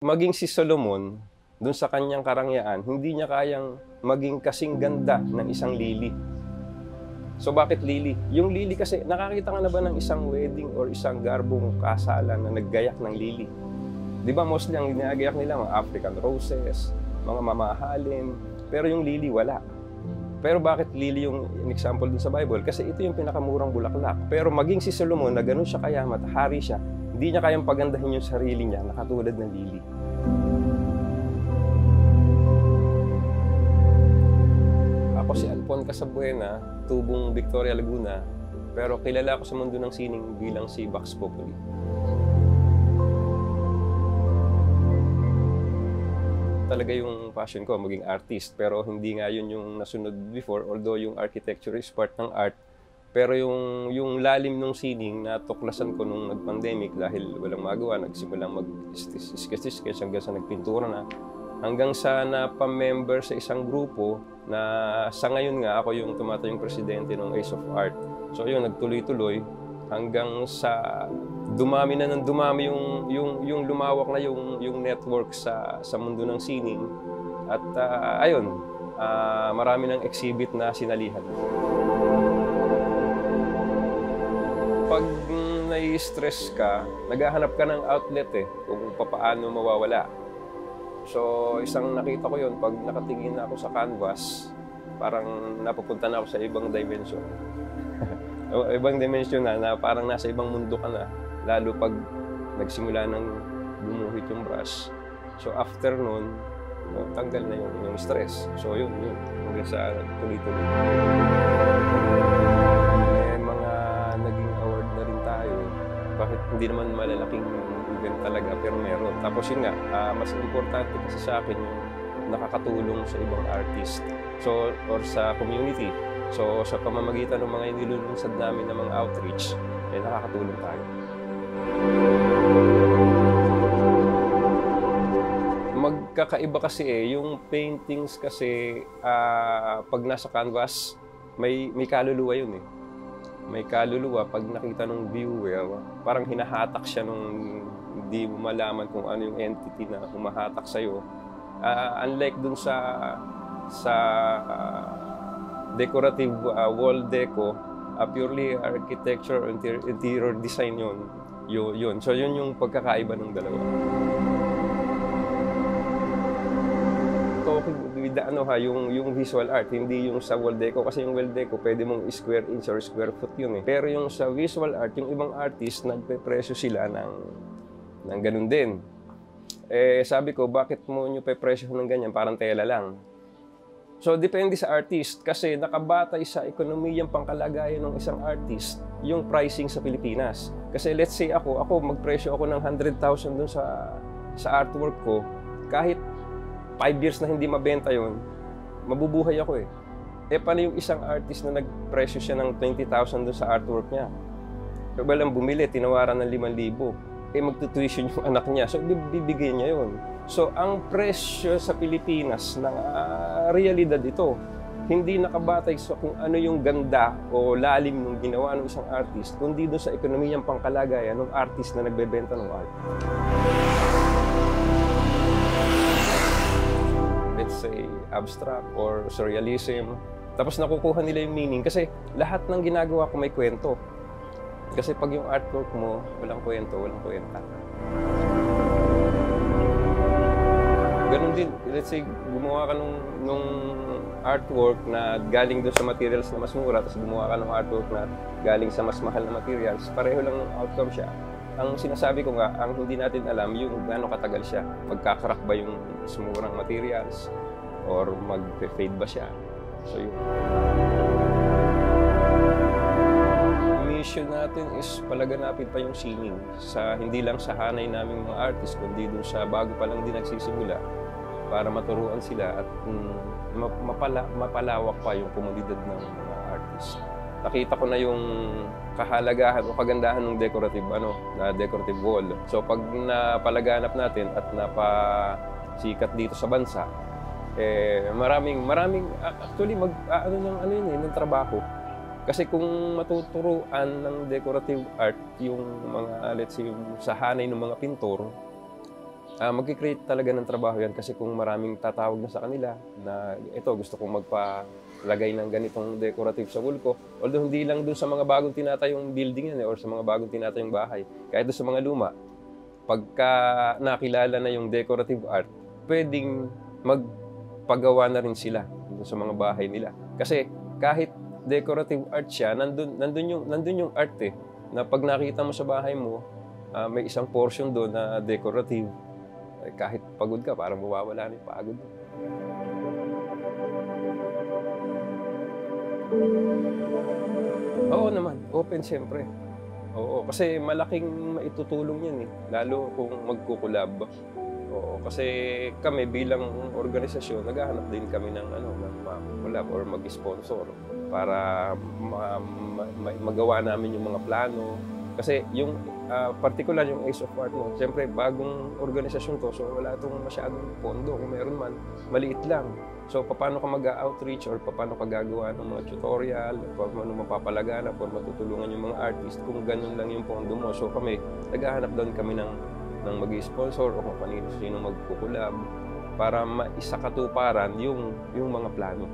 Maging si Solomon, dun sa kanyang karangyaan, hindi niya kayang maging kasing ganda ng isang lili. So bakit lili? Yung lili kasi, nakakita ka na ba ng isang wedding or isang garbong kasalan na naggayak ng lili? Di ba mostly ang ginagayak nila mga African roses, mga mamahalin, pero yung lili wala. Pero bakit lili yung example dun sa Bible? Kasi ito yung pinakamurang bulaklak. Pero maging si Solomon na ganun siya kayamat, hari siya, hindi niya kayang pagandahin yung sarili niya na katulad ng lili. Ako si Alpon Casabuena, tubong Victoria, Laguna, pero kilala ako sa mundo ng sining bilang si Vox Populi. Talaga yung passion ko, maging artist, pero hindi nga yun yung nasunod before, although yung architecture is part ng art. Pero yung lalim ng sining na tuklasan ko nung nag-pandemic dahil walang magawa, nagsimulang mag-sketch hanggang sa nagpintura na. Hanggang sa napamember sa isang grupo na sa ngayon nga ako yung tumatayong presidente ng Ace of Art. So yun, nagtuloy-tuloy hanggang sa dumami na ng dumami yung lumawak na yung network sa mundo ng sining. At ayun, marami ng exhibit na sinalihan. Pag nai-stress ka, naghahanap ka ng outlet kung paano mawawala. So, isang nakita ko yun, pag nakatingin na ako sa canvas, parang napupunta na ako sa ibang dimension. Ibang dimension na parang nasa ibang mundo ka na, lalo pag nagsimula ng gumuhit yung brush. So, after nun, tanggal na yung stress. So, yun. Hanggang sa tuloy-tuloy. Bakit hindi naman malalaking event talaga, pero meron. Tapos yun nga, mas importante kasi sa akin yung nakakatulong sa ibang artist. So, or sa community. So, sa pamamagitan ng mga inilulunsad namin ng mga outreach, nakakatulong tayo. Magkakaiba kasi yung paintings kasi pag nasa canvas, may kaluluwa yun May kaluluwa pag nakita ng viewer, parang hinahatak siya nung hindi mo malaman kung ano yung entity na humahatak sa'yo. Unlike dun sa decorative wall deco, purely architecture, interior design yun. So yun yung pagkakaiba ng dalawa. With yung visual art, hindi yung sa wall deco, kasi yung wall deco pwede mong square inch or square foot yun Pero yung sa visual art, yung ibang artist nagpe-presyo sila ng ganun din. Sabi ko, bakit mo nyo pe-presyo ng ganyan? Parang tela lang. So depende sa artist kasi nakabatay sa ekonomiyang pangkalagayan ng isang artist yung pricing sa Pilipinas. Kasi let's say ako magpresyo ako ng 100,000 dun sa artwork ko, kahit 5 years na hindi mabenta yon, mabubuhay ako paano yung isang artist na nagpresyo siya ng 20,000 doon sa artwork niya? Walang bumili, tinawaran ng 5,000. Magtutuition yung anak niya. So, bibigyan niya yon. So, ang presyo sa Pilipinas ng realidad ito, hindi nakabatay sa kung ano yung ganda o lalim ng ginawa ng isang artist, kundi doon sa ekonomiyang pangkalagayan ng artist na nagbebenta ng art. Let's say, abstract or surrealism. Tapos nakukuha nila yung meaning kasi lahat ng ginagawa ko may kwento. Kasi pag yung artwork mo, walang kwento, walang kwenta. Ganun din, let's say, gumawa ka nung artwork na galing doon sa materials na mas mura, tapos gumawa ka ng artwork na galing sa mas mahal na materials, pareho lang ng outcome siya. Ang sinasabi ko nga, ang hindi natin alam yung gaano katagal siya. Magkakarak ba yung sumurang materials or mag-fade ba siya? So yun. Mission natin is palaganapin pa yung sining hindi lang sa hanay naming mga artist, kundi dun sa bago pa lang din nagsisimula para maturuan sila at mapalawak pa yung komunidad ng mga artist. Nakita ko na yung kahalagahan o kagandahan ng decorative wall. So pag napalaganap natin at napasikat dito sa bansa, maraming actually ng trabaho. Kasi kung matuturuan ng decorative art yung mga let's say yung sa hanay ng mga pintor, Magki-create talaga ng trabaho yan kasi kung maraming tatawag na sa kanila na ito gusto kong magpalagay ng ganitong decorative sa wall ko. Although hindi lang dun sa mga bagong tinatayong building yan or sa mga bagong tinatayong bahay. Kahit dun sa mga luma, pagka nakilala na yung decorative art, pwedeng magpagawa na rin sila dun sa mga bahay nila. Kasi kahit decorative art siya, nandun yung art eh, na pag nakita mo sa bahay mo, may isang portion doon na decorative. Kahit pagod ka, parang mawawala na yung pagod. Oo naman, open siyempre. Oo, kasi malaking maitutulong yan eh, lalo kung magkukulab. Oo, kasi kami bilang organisasyon, naghahanap din kami ng mag-collab or mag-sponsor para magawa namin yung mga plano. Kasi yung particular yung Ace of Art mo, siyempre bagong organisasyon to, so wala itong masyadong pondo. Kung meron man, maliit lang. So paano ka mag-outreach or paano ka gagawa ng mga tutorial, paano mapapalaganap or matutulungan yung mga artist kung ganun lang yung pondo mo. So kami, naghahanap doon kami ng mag-sponsor o kung sino magkukulab para maisakatuparan yung mga plano.